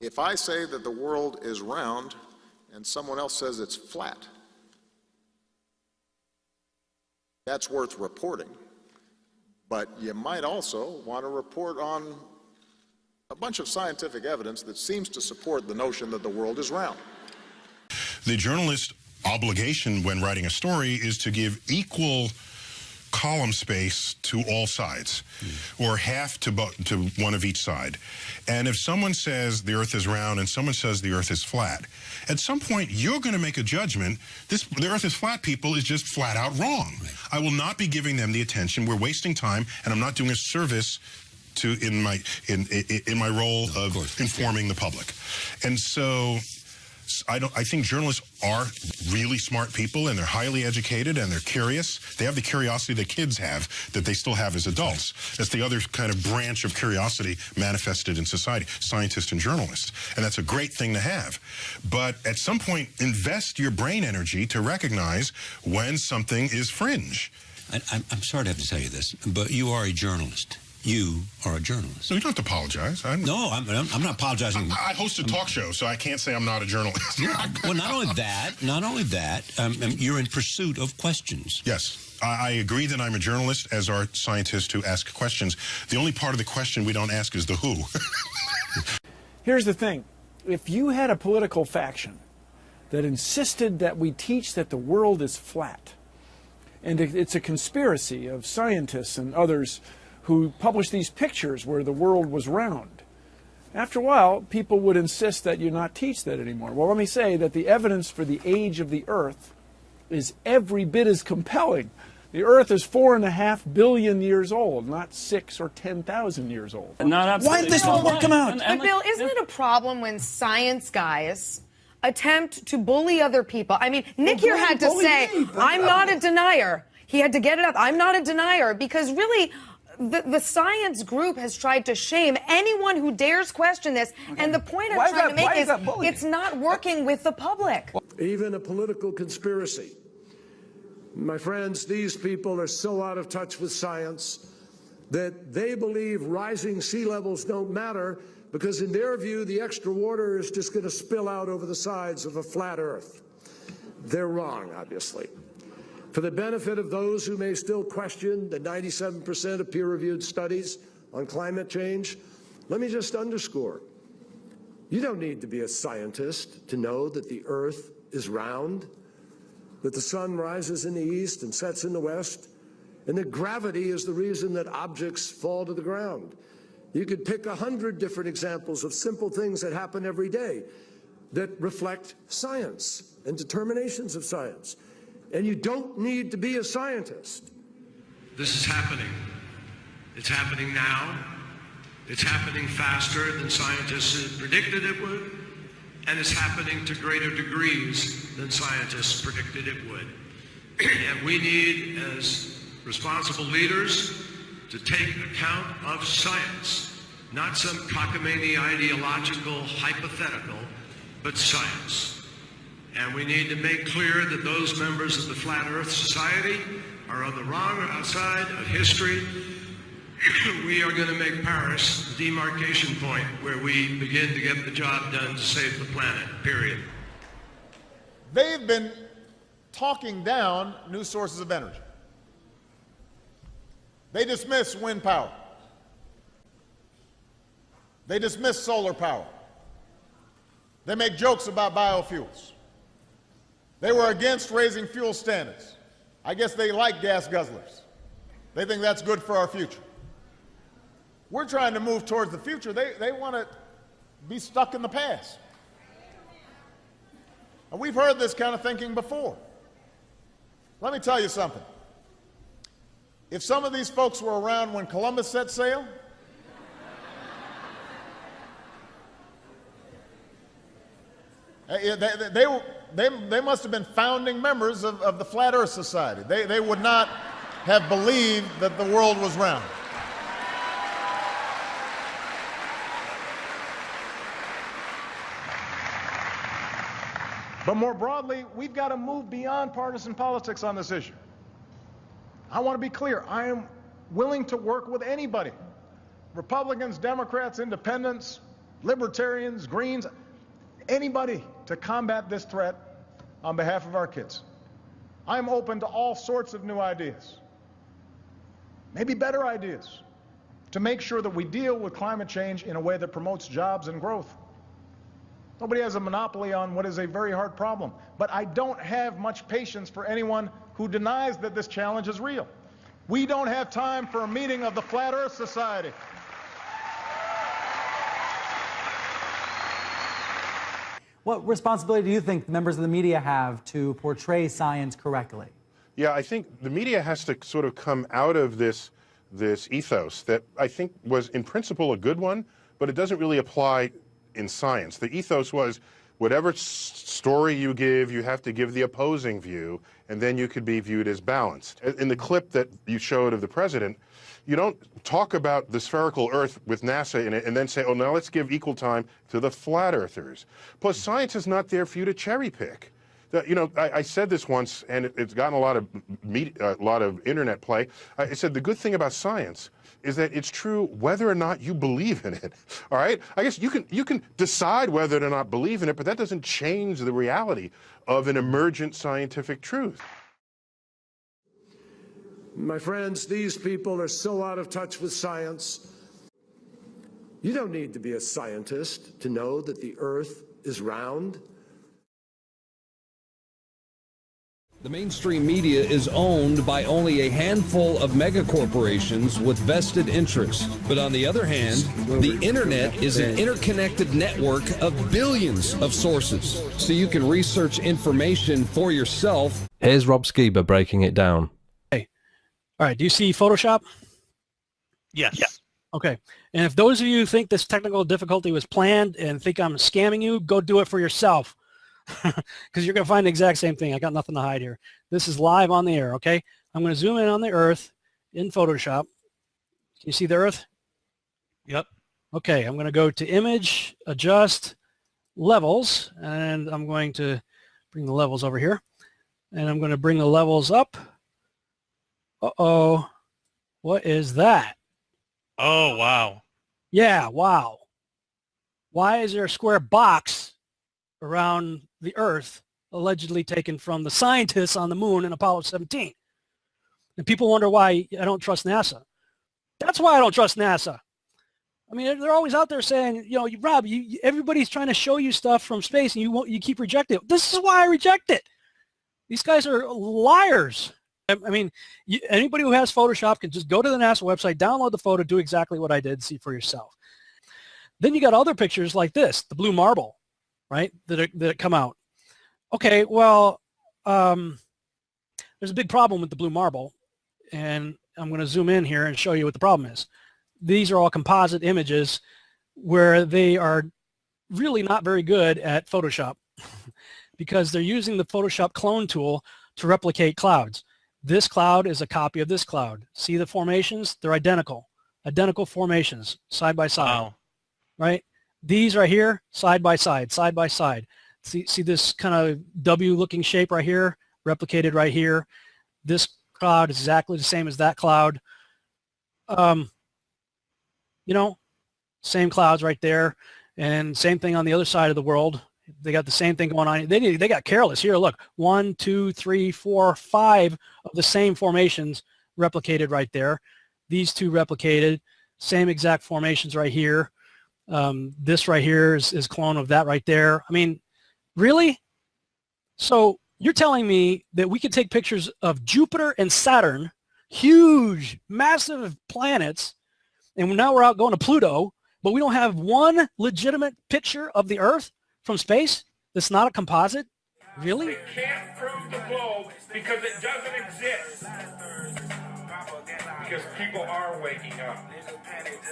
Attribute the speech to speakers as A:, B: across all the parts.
A: If I say that the world is round and someone else says it's flat, that's worth reporting. But you might also want to report on a bunch of scientific evidence that seems to support the notion that the world is round.
B: The journalist's obligation when writing a story is to give equal column space to all sides, or half to one of each side. And if someone says the Earth is round and someone says the Earth is flat, at some point you're going to make a judgment. The Earth is flat people is just flat out wrong. Right. I will not be giving them the attention. We're wasting time, and I'm not doing a service to in my role of informing the public. And so I think journalists are really smart people, and they're highly educated, and they're curious. They have the curiosity that kids have that they still have as adults. That's the other kind of branch of curiosity manifested in society, scientists and journalists. And that's a great thing to have. But at some point, invest your brain energy to recognize when something is fringe.
C: I'm sorry to have to tell you this, but you are a journalist. You are a journalist.
B: No, you don't have to apologize.
C: No, I'm not apologizing.
B: I host a talk show, so I can't say I'm not a journalist.
C: Well, not only that, you're in pursuit of questions.
B: Yes. I agree that I'm a journalist, as are scientists who ask questions. The only part of the question we don't ask is the who.
D: Here's the thing. If you had a political faction that insisted that we teach that the world is flat, and it's a conspiracy of scientists and others who published these pictures where the world was round, after a while, people would insist that you not teach that anymore. Well, let me say that the evidence for the age of the Earth is every bit as compelling. The Earth is 4.5 billion years old, not 6 or 10,000 years old.
C: Why did this all come out?
E: But Bill, isn't it a problem when science guys attempt to bully other people? I mean, Nick here had to say, I'm not a denier. He had to get it up. I'm not a denier, because really, the science group has tried to shame anyone who dares question this. Okay. And the point I'm trying to make is it's not working with the public.
F: Even a political conspiracy. My friends, these people are so out of touch with science that they believe rising sea levels don't matter because in their view, the extra water is just going to spill out over the sides of a flat Earth. They're wrong, obviously. For the benefit of those who may still question the 97% of peer-reviewed studies on climate change, let me just underscore, you don't need to be a scientist to know that the Earth is round, that the sun rises in the east and sets in the west, and that gravity is the reason that objects fall to the ground. You could pick 100 different examples of simple things that happen every day that reflect science and determinations of science. And you don't need to be a scientist.
G: This is happening. It's happening now. It's happening faster than scientists had predicted it would. And it's happening to greater degrees than scientists predicted it would. And we need, as responsible leaders, to take account of science, not some cockamamie ideological hypothetical, but science. And we need to make clear that those members of the Flat Earth Society are on the wrong side of history. We are going to make Paris the demarcation point where we begin to get the job done to save the planet, period.
A: They've been talking down new sources of energy. They dismiss wind power. They dismiss solar power. They make jokes about biofuels. They were against raising fuel standards. I guess they like gas guzzlers. They think that's good for our future. We're trying to move towards the future. They want to be stuck in the past. And we've heard this kind of thinking before. Let me tell you something. If some of these folks were around when Columbus set sail, they must have been founding members of the Flat Earth Society. They would not have believed that the world was round. But more broadly, we've got to move beyond partisan politics on this issue. I want to be clear. I am willing to work with anybody, Republicans, Democrats, Independents, libertarians, Greens, anybody to combat this threat on behalf of our kids. I'm open to all sorts of new ideas, maybe better ideas, to make sure that we deal with climate change in a way that promotes jobs and growth. Nobody has a monopoly on what is a very hard problem, but I don't have much patience for anyone who denies that this challenge is real. We don't have time for a meeting of the Flat Earth Society.
H: What responsibility do you think members of the media have to portray science correctly?
B: Yeah, I think the media has to sort of come out of this ethos that I think was in principle a good one, but it doesn't really apply in science. The ethos was whatever story you give, you have to give the opposing view, and then you could be viewed as balanced. In the clip that you showed of the president, you don't talk about the spherical Earth with NASA in it and then say, oh, now let's give equal time to the flat earthers. Plus, science is not there for you to cherry pick. You know, I said this once, and it's gotten a lot of internet play. I said the good thing about science is that it's true whether or not you believe in it. All right? I guess you can decide whether to not believe in it, but that doesn't change the reality of an emergent scientific truth.
F: My friends, these people are so out of touch with science. You don't need to be a scientist to know that the Earth is round.
I: The mainstream media is owned by only a handful of megacorporations with vested interests. But on the other hand, the internet is an interconnected network of billions of sources. So you can research information for yourself.
J: Here's Rob Skiba breaking it down.
K: Hey, all right, do you see Photoshop?
L: Yes. Yeah.
K: Okay, and if those of you think this technical difficulty was planned and think I'm scamming you, go do it for yourself. Because you're going to find the exact same thing. I got nothing to hide here. This is live on the air, okay? I'm going to zoom in on the Earth in Photoshop. Can you see the Earth?
L: Yep.
K: Okay, I'm going to go to Image, Adjust, Levels, and I'm going to bring the levels over here. And I'm going to bring the levels up. Uh-oh. What is that?
L: Oh, wow.
K: Yeah, wow. Why is there a square box around the Earth allegedly taken from the scientists on the moon in Apollo 17? And people wonder why I don't trust NASA. That's why I don't trust NASA. I mean, they're always out there saying, you know, Rob, everybody's trying to show you stuff from space and you keep rejecting it. This is why I reject it. These guys are liars. I mean, anybody who has Photoshop can just go to the NASA website, download the photo, do exactly what I did, see for yourself. Then you got other pictures like this, the blue marble, right, that come out. Okay, well, there's a big problem with the blue marble, and I'm going to zoom in here and show you what the problem is. These are all composite images where they are really not very good at Photoshop because they're using the Photoshop clone tool to replicate clouds. This cloud is a copy of this cloud. See the formations? They're identical. Identical formations, side by side. Wow. Right? These right here, side by side, side by side. See this kind of W-looking shape right here, replicated right here. This cloud is exactly the same as that cloud. You know, same clouds right there, and same thing on the other side of the world. They got the same thing going on. They got careless. Here, look, 1, 2, 3, 4, 5 of the same formations replicated right there. These two replicated, same exact formations right here. This right here is clone of that right there. I mean, really? So you're telling me that we could take pictures of Jupiter and Saturn, huge, massive planets, and now we're out going to Pluto, but we don't have one legitimate picture of the Earth from space that's not a composite? Really?
M: They can't prove the globe because it doesn't exist. Because people are waking up.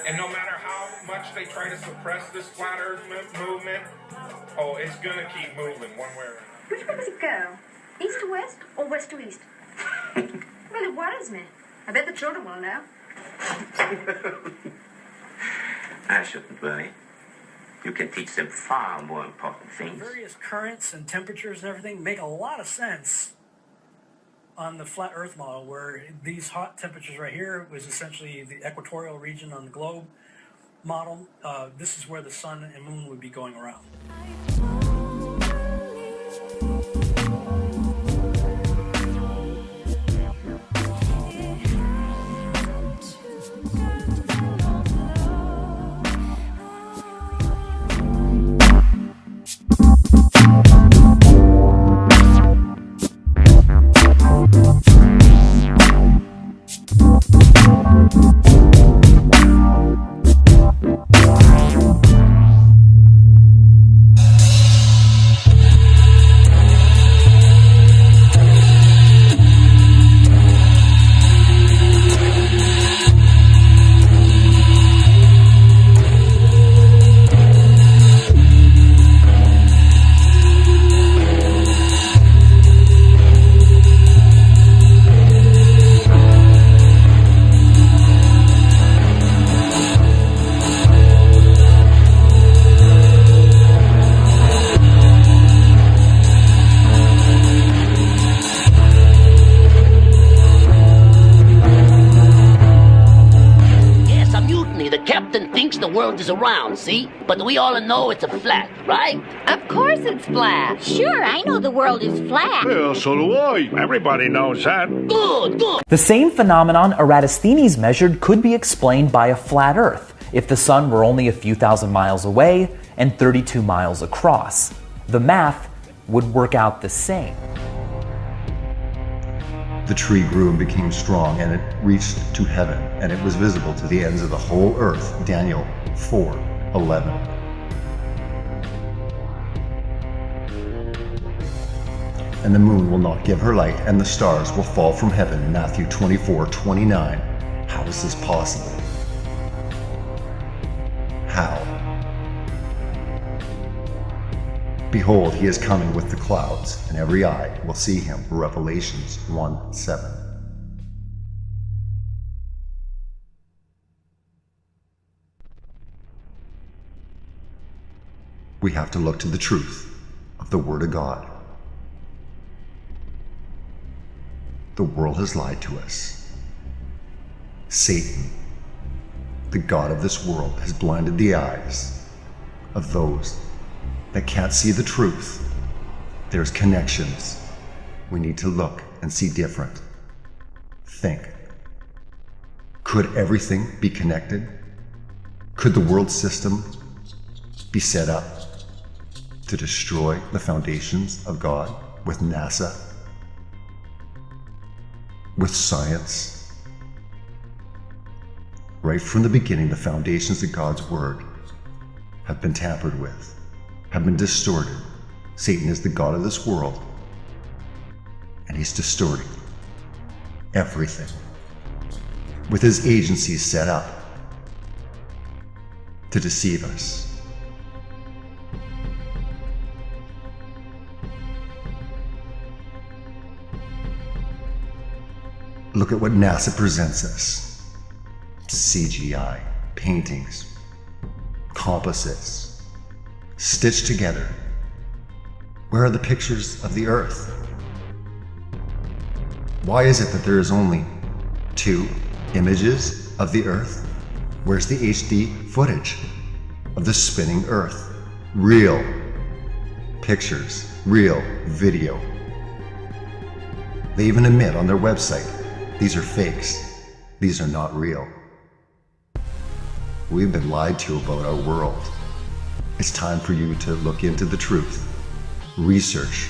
M: And no matter how much they try to suppress this flat earth movement, oh, it's going to keep moving one way or another.
N: Which way does it go? East to west or west to east? Well, it worries me. I bet the children will know.
O: I shouldn't worry. You can teach them far more important things.
K: Various currents and temperatures and everything make a lot of sense on the flat Earth model, where these hot temperatures right here was essentially the equatorial region on the globe,
P: model, this is where the sun and moon would be going around.
Q: The world is around, see? But we all know it's a flat, right?
R: Of course it's flat. Sure, I know the world is flat.
S: Well, so do I. Everybody knows that.
Q: Good, good.
T: The same phenomenon Eratosthenes measured could be explained by a flat Earth if the sun were only a few thousand miles away and 32 miles across. The math would work out the same.
U: The tree grew and became strong, and it reached to heaven, and it was visible to the ends of the whole earth. Daniel 4:11. And the moon will not give her light, and the stars will fall from heaven. Matthew 24:29. How is this possible? How? Behold, he is coming with the clouds, and every eye will see him. Revelations 1:7. We have to look to the truth of the Word of God. The world has lied to us. Satan, the god of this world, has blinded the eyes of those that can't see the truth. There's connections. We need to look and see different. Think. Could everything be connected? Could the world system be set up to destroy the foundations of God with NASA? With science? Right from the beginning, the foundations of God's Word have been tampered with, have been distorted. Satan is the god of this world, and he's distorting everything with his agencies set up to deceive us. Look at what NASA presents us. CGI, paintings, composites, stitched together. Where are the pictures of the Earth? Why is it that there is only 2 images of the Earth? Where's the HD footage of the spinning Earth? Real pictures, real video. They even admit on their website, these are fakes. These are not real. We've been lied to about our world. It's time for you to look into the truth. Research.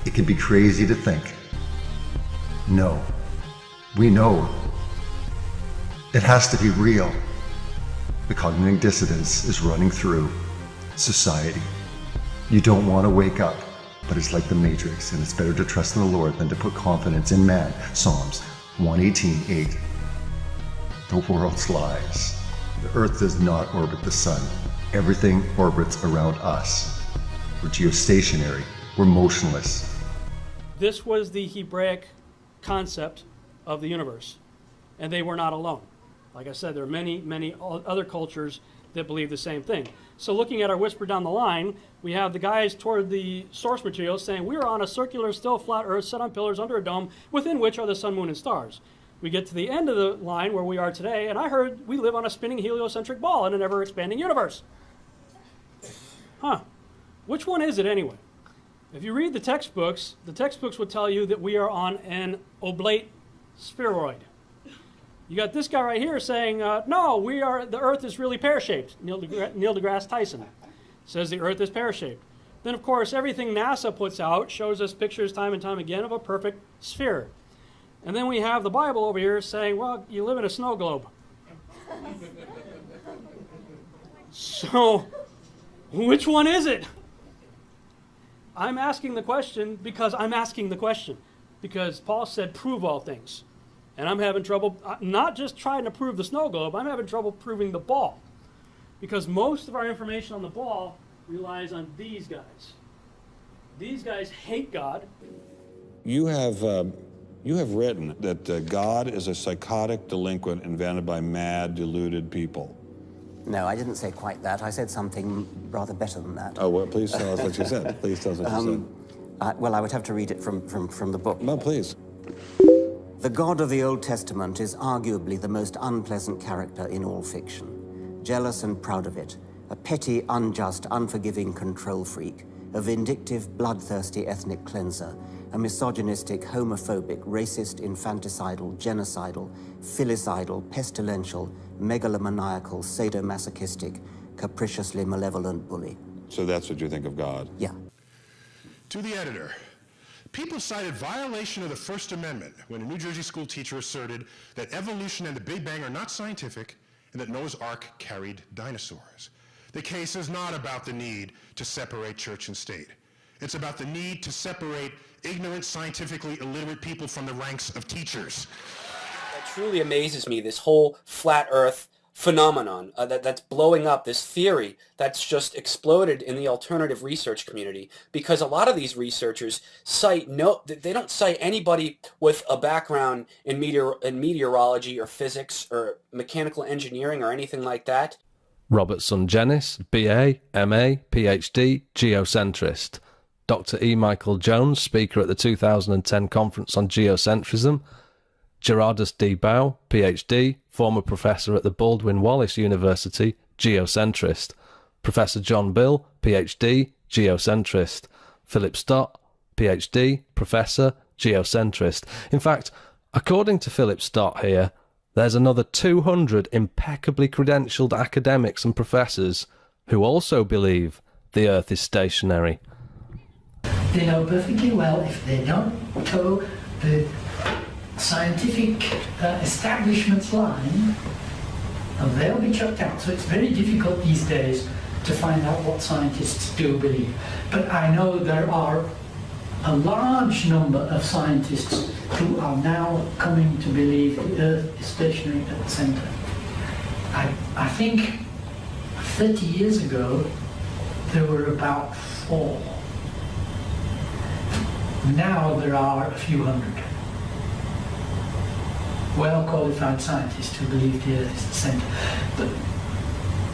U: It can be crazy to think. No, we know it has to be real. The cognitive dissonance is running through society. You don't want to wake up, but it's like the Matrix, and it's better to trust in the Lord than to put confidence in man. Psalms 118:8. The world's lies. The earth does not orbit the sun. Everything orbits around us. We're geostationary. We're motionless.
K: This was the Hebraic concept of the universe, and they were not alone. Like I said, there are many, many other cultures that believe the same thing. So looking at our whisper down the line, we have the guys toward the source material saying we are on a circular, still flat Earth set on pillars under a dome within which are the sun, moon, and stars. we get to the end of the line where we are today, and I heard we live on a spinning heliocentric ball in an ever-expanding universe. Huh. Which one is it anyway? If you read the textbooks would tell you that we are on an oblate spheroid. You got this guy right here saying, no, the Earth is really pear-shaped. Neil deGrasse Tyson says the Earth is pear-shaped. Then, of course, everything NASA puts out shows us pictures time and time again of a perfect sphere. And then we have the Bible over here saying, well, you live in a snow globe. So, which one is it? I'm asking the question because I'm asking the question. Because Paul said, prove all things. And I'm having trouble, not just trying to prove the snow globe, I'm having trouble proving the ball. Because most of our information on the ball relies on these guys. These guys hate God.
D: You have written that God is a psychotic delinquent invented by mad, deluded people.
V: No, I didn't say quite that. I said something rather better than that.
D: Oh, well, please tell us what you said. Please tell us what you said.
V: Well, I would have to read it from the book.
D: No, please.
V: The God of the Old Testament is arguably the most unpleasant character in all fiction. Jealous and proud of it, a petty, unjust, unforgiving control freak, a vindictive, bloodthirsty ethnic cleanser, a misogynistic, homophobic, racist, infanticidal, genocidal, filicidal, pestilential, megalomaniacal, sadomasochistic, capriciously malevolent bully.
D: So that's what you think of God?
V: Yeah.
B: To the editor, people cited violation of the First Amendment when a New Jersey school teacher asserted that evolution and the Big Bang are not scientific and that Noah's Ark carried dinosaurs. The case is not about the need to separate church and state. It's about the need to separate ignorant, scientifically illiterate people from the ranks of teachers.
W: It truly amazes me, this whole flat Earth phenomenon that's blowing up, this theory that's just exploded in the alternative research community, because a lot of these researchers they don't cite anybody with a background in meteorology or physics or mechanical engineering or anything like that.
J: Robert Sungenis, BA, MA, PhD, geocentrist. Dr. E. Michael Jones, speaker at the 2010 Conference on Geocentrism. Gerardus D. Bow, PhD, former professor at the Baldwin Wallace University, geocentrist. Professor John Bill, PhD, geocentrist. Philip Stott, PhD, professor, geocentrist. In fact, according to Philip Stott here, there's another 200 impeccably credentialed academics and professors who also believe the Earth is stationary.
X: They know perfectly well if they don't toe the scientific establishment's line, they'll be chucked out. So it's very difficult these days to find out what scientists do believe. But I know there are a large number of scientists who are now coming to believe the Earth is stationary at the center. I think 30 years ago there were about 4. Now there are a few hundred well-qualified scientists who believe the Earth is the center.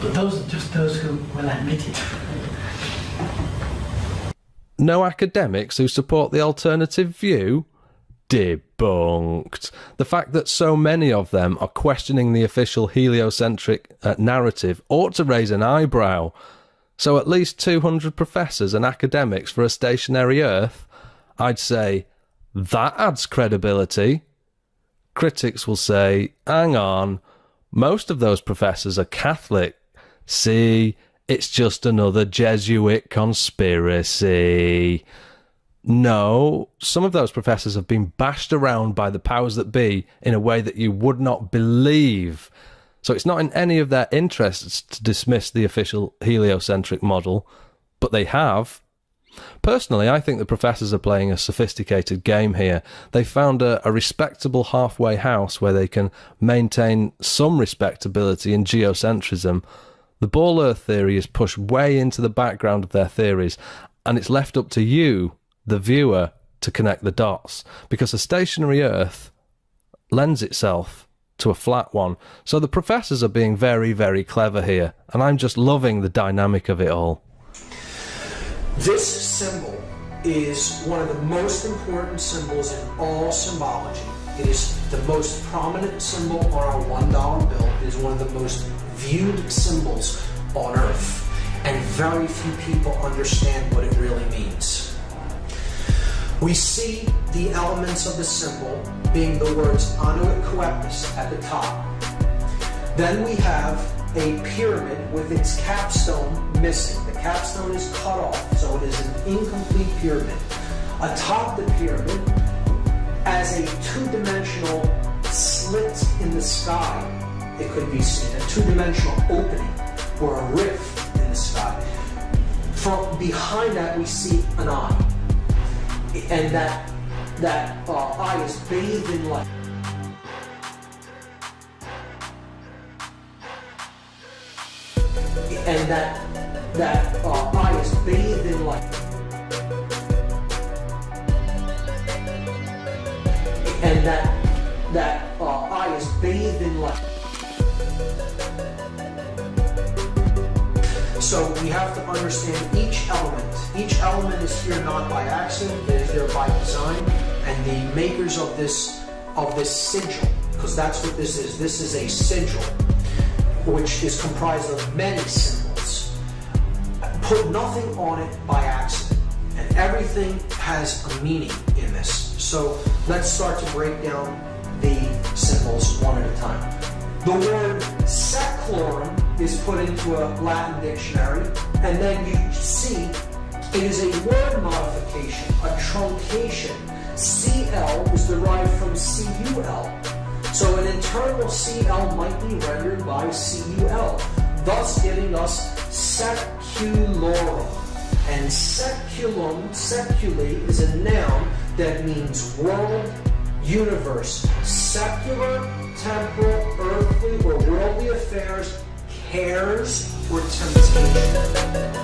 X: But those are just those who will admit it.
J: No academics who support the alternative view? Debunked. The fact that so many of them are questioning the official heliocentric narrative ought to raise an eyebrow. So at least 200 professors and academics for a stationary Earth? I'd say that adds credibility. Critics will say, hang on, most of those professors are Catholic. See, it's just another Jesuit conspiracy. No, some of those professors have been bashed around by the powers that be in a way that you would not believe. So it's not in any of their interests to dismiss the official heliocentric model, but they have. Personally, I think the professors are playing a sophisticated game here. They found a respectable halfway house where they can maintain some respectability in geocentrism. The ball Earth theory is pushed way into the background of their theories, and it's left up to you, the viewer, to connect the dots, because a stationary Earth lends itself to a flat one. So the professors are being very, very clever here, and I'm just loving the dynamic of it all.
Y: This symbol is one of the most important symbols in all symbology.
A: It is the most prominent symbol on our $1 bill. It is one of the most viewed symbols on Earth. And very few people understand what it really means. We see the elements of the symbol being the words Anuit Coeptis at the top. Then we have a pyramid with its capstone missing. The capstone is cut off, so it is an incomplete pyramid. Atop the pyramid, as a two-dimensional slit in the sky, it could be seen, a two-dimensional opening or a rift in the sky. From behind that, we see an eye, and that eye is bathed in light. And that eye is bathed in light. And that eye is bathed in light. So we have to understand each element. Each element is here not by accident, it is there by design. And the makers of this sigil, because that's what this is a sigil, which is comprised of many symbols, put nothing on it by accident. And everything has a meaning in this. So let's start to break down the symbols one at a time. The word seclorum is put into a Latin dictionary, and then you see it is a word modification, a truncation. CL is derived from CUL. So an internal CL might be rendered by CUL, thus giving us seculorum. And seculum, seculate, is a noun that means world, universe, secular, temporal, earthly, or worldly affairs, cares, or temptation.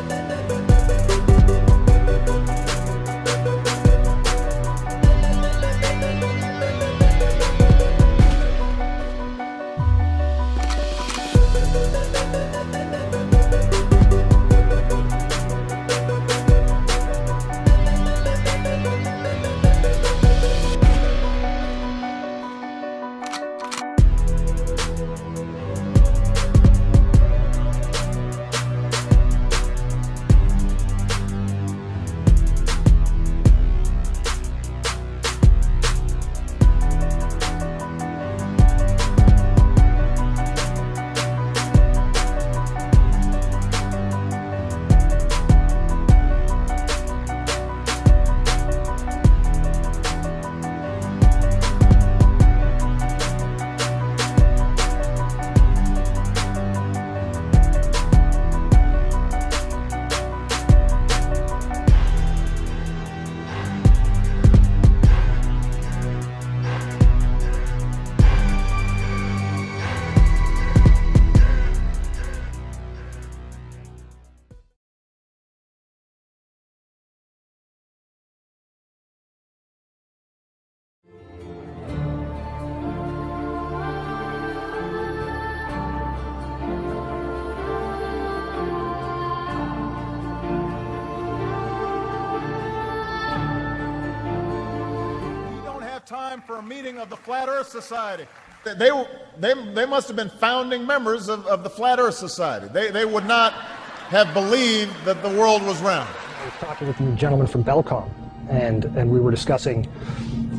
C: Time for a meeting of the Flat Earth Society. They must have been founding members of the Flat Earth Society. They would not have believed that the world was round.
E: I was talking with a gentleman from Belcom, and we were discussing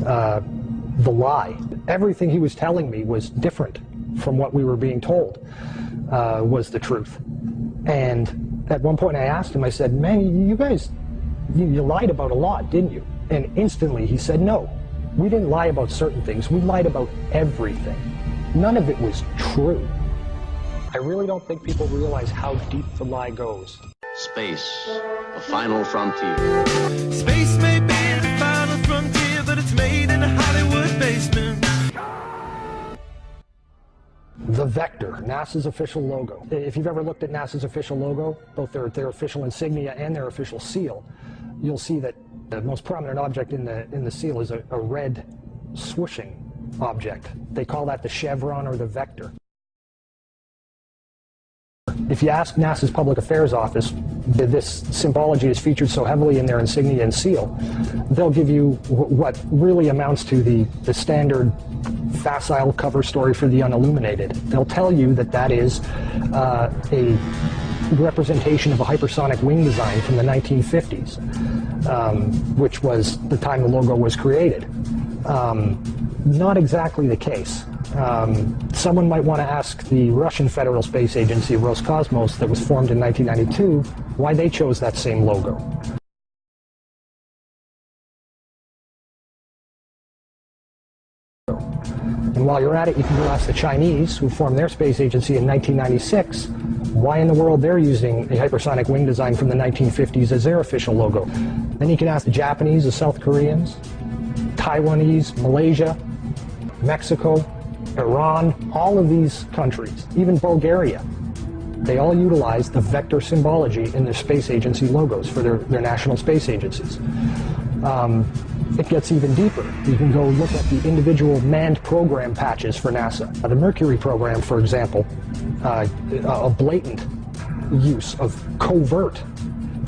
E: the lie. Everything he was telling me was different from what we were being told was the truth. And at one point I asked him, I said, man, you guys, you lied about a lot, didn't you? And instantly he said, no. We didn't lie about certain things. We lied about everything. None of it was true. I really don't think people realize how deep the lie goes.
G: Space, the final frontier.
H: Space may be the final frontier, but it's made in a Hollywood basement.
E: The Vector, NASA's official logo. If you've ever looked at NASA's official logo, both their official insignia and their official seal, you'll see that the most prominent object in the seal is a red swooshing object. They call that the chevron or the vector. If you ask NASA's Public Affairs Office, this symbology is featured so heavily in their insignia and seal, they'll give you what really amounts to the standard facile cover story for the unilluminated. They'll tell you that that is a representation of a hypersonic wing design from the 1950s, which was the time the logo was created. Not exactly the case. Someone might want to ask the Russian Federal Space Agency, Roscosmos, that was formed in 1992, why they chose that same logo. And while you're at it, you can go ask the Chinese, who formed their space agency in 1996, why in the world they're using a hypersonic wing design from the 1950s as their official logo. Then you can ask the Japanese, the South Koreans, Taiwanese, Malaysia, Mexico, Iran, all of these countries, even Bulgaria. They all utilize the vector symbology in their space agency logos for their national space agencies. It gets even deeper. You can go look at the individual manned program patches for NASA. The Mercury program, for example, a blatant use of covert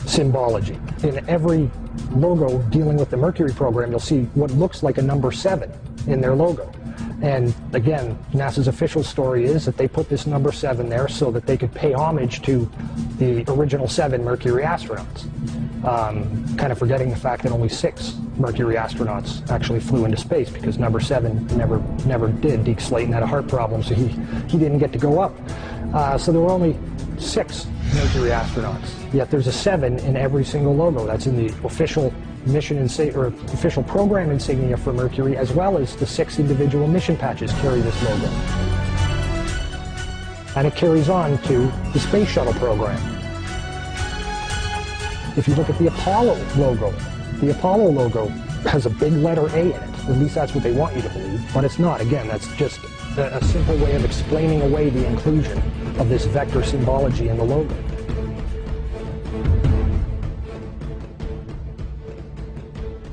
E: symbology. In every logo dealing with the Mercury program, you'll see what looks like a number 7 in their logo. And again, NASA's official story is that they put this number 7 there so that they could pay homage to the original 7 Mercury astronauts. Kind of forgetting the fact that only 6 Mercury astronauts actually flew into space, because number 7 never did. Deke Slayton had a heart problem, so he didn't get to go up. So there were only 6 Mercury astronauts. Yet there's a 7 in every single logo. That's in the official mission or official program insignia for Mercury, as well as the 6 individual mission patches carry this logo. And it carries on to the Space Shuttle program. If you look at the Apollo logo has a big letter A in it. At least that's what they want you to believe, but it's not. Again, that's just a simple way of explaining away the inclusion of this vector symbology in the logo.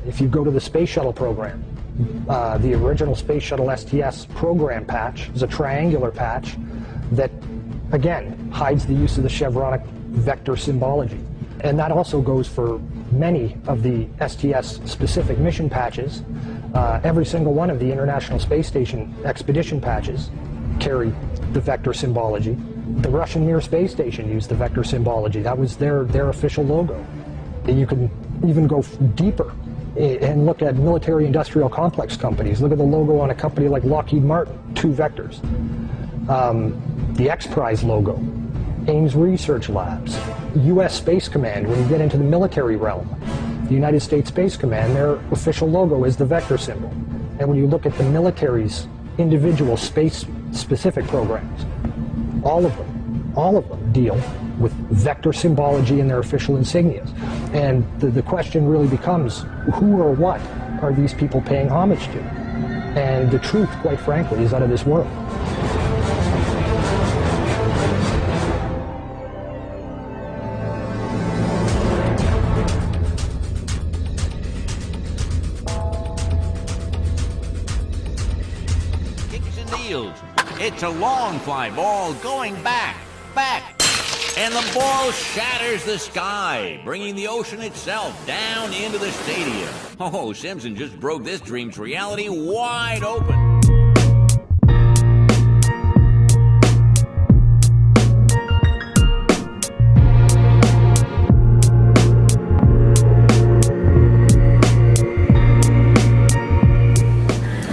E: If you go to the Space Shuttle program, the original Space Shuttle STS program patch is a triangular patch that, again, hides the use of the chevronic vector symbology. And that also goes for many of the STS-specific mission patches. Every single one of the International Space Station expedition patches carry the vector symbology. The Russian Mir space station used the vector symbology. That was their official logo. You can even go deeper and look at military-industrial complex companies. Look at the logo on a company like Lockheed Martin, 2 vectors. The X-Prize logo, Ames Research Labs, U.S. Space Command. When you get into the military realm, the United States Space Command, their official logo is the vector symbol. And when you look at the military's individual space-specific programs, all of them deal with vector symbology in their official insignias. And the question really becomes, who or what are these people paying homage to? And the truth, quite frankly, is out of this world.
F: Kicks and deals. It's a long fly ball going back. And the ball shatters the sky, bringing the ocean itself down into the stadium. Oh, Simpson just broke this dream's reality wide open.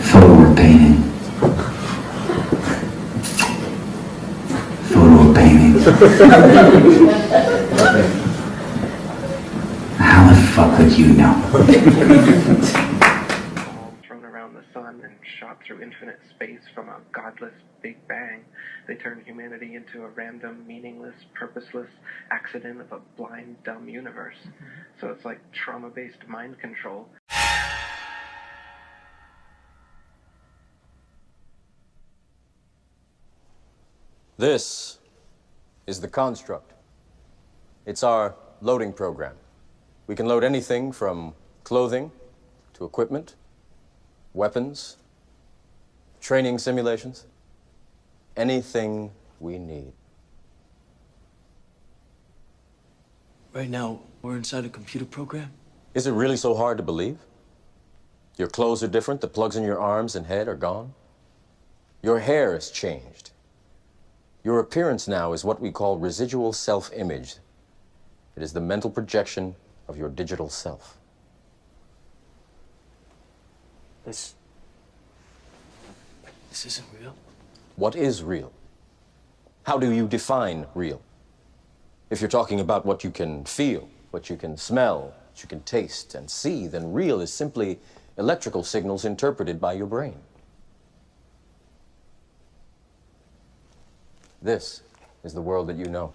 I: Photo painting. How the fuck would you know?
L: Thrown around the sun and shot through infinite space from a godless Big Bang, they turn humanity into a random, meaningless, purposeless accident of a blind, dumb universe. So it's like trauma-based mind control.
M: This is the construct. It's our loading program. We can load anything from clothing to equipment, weapons, training simulations, anything we need.
N: Right now, we're inside a computer program.
M: Is it really so hard to believe? Your clothes are different, the plugs in your arms and head are gone. Your hair has changed. Your appearance now is what we call residual self-image. It is the mental projection of your digital self.
N: This isn't real.
M: What is real? How do you define real? If you're talking about what you can feel, what you can smell, what you can taste and see, then real is simply electrical signals interpreted by your brain. This is the world that you know.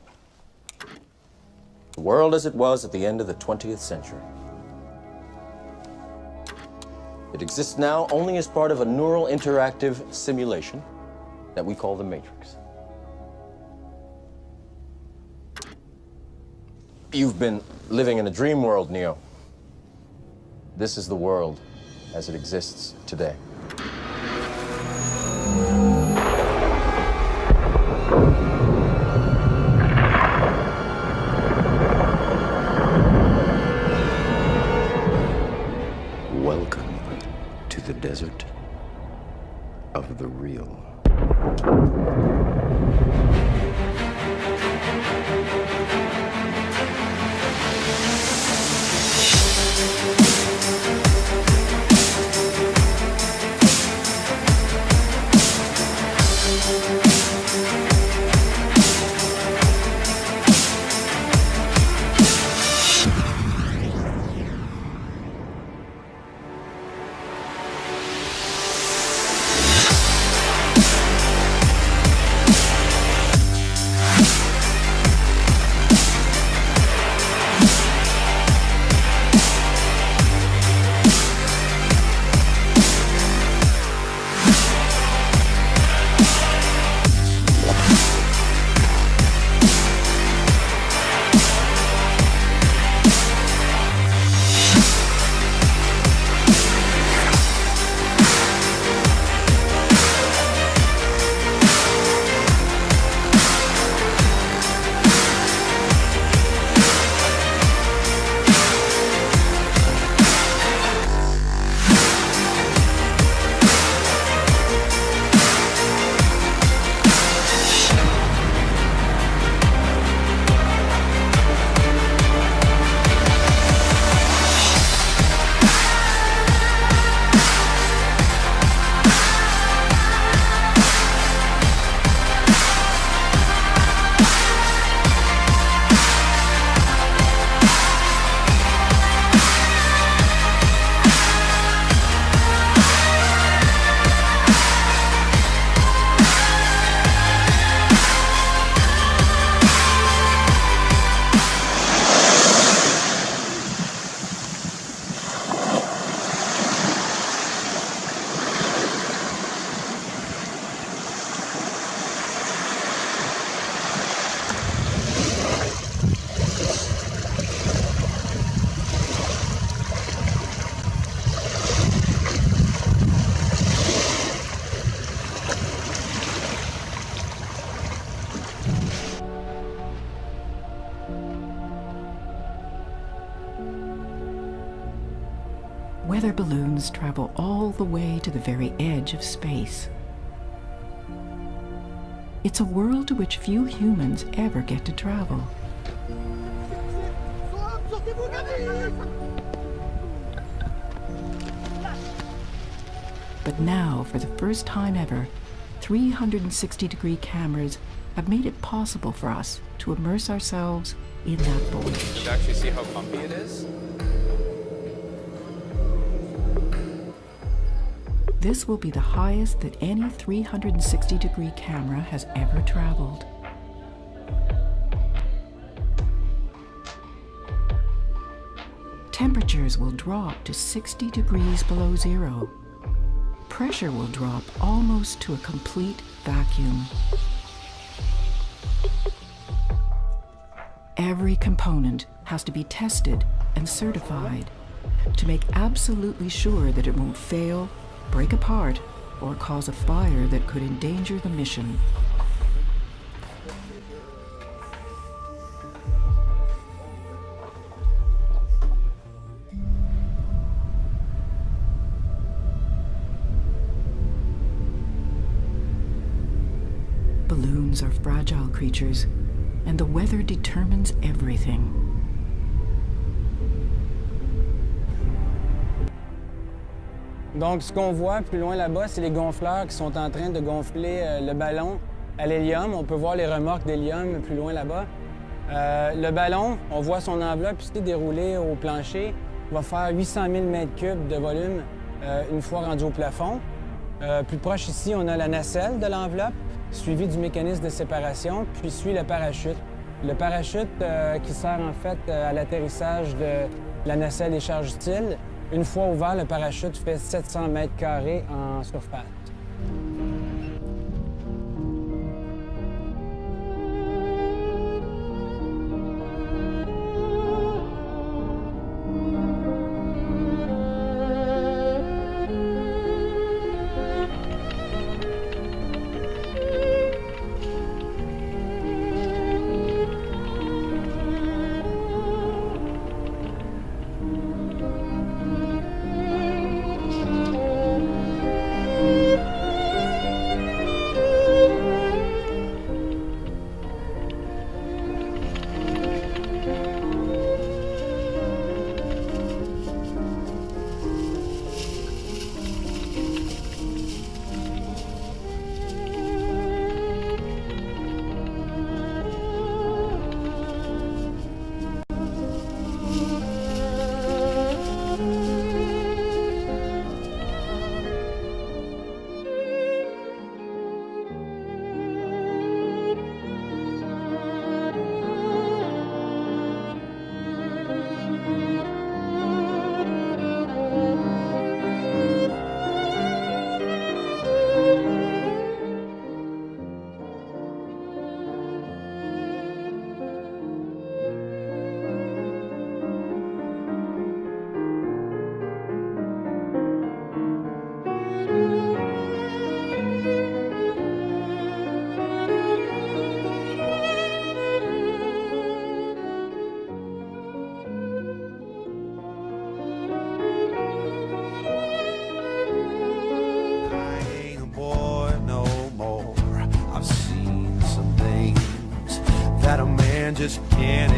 M: The world as it was at the end of the 20th century. It exists now only as part of a neural interactive simulation that we call the Matrix. You've been living in a dream world, Neo. This is the world as it exists today.
O: Welcome to the desert of the real.
P: Weather balloons travel all the way to the very edge of space. It's a world to which few humans ever get to travel. But now, for the first time ever, 360-degree cameras have made it possible for us to immerse ourselves in that voyage.
R: You actually see how comfy it is?
P: This will be the highest that any 360-degree camera has ever traveled. Temperatures will drop to 60 degrees below zero. Pressure will drop almost to a complete vacuum. Every component has to be tested and certified to make absolutely sure that it won't fail, break apart, or cause a fire that could endanger the mission. balloons are fragile creatures, and the weather determines everything.
Q: Donc, ce qu'on voit plus loin là-bas, c'est les gonfleurs qui sont en train de gonfler le ballon à l'hélium. On peut voir les remorques d'hélium plus loin là-bas. Le ballon, on voit son enveloppe ici déroulée au plancher, va faire 800 000 mètres cubes de volume une fois rendu au plafond. Plus proche ici, on a la nacelle de l'enveloppe, suivie du mécanisme de séparation, puis suit le parachute. Le parachute qui sert en fait à l'atterrissage de la nacelle des charges utiles. Une fois ouvert, le parachute fait 700 mètres carrés en surface.
H: Just can't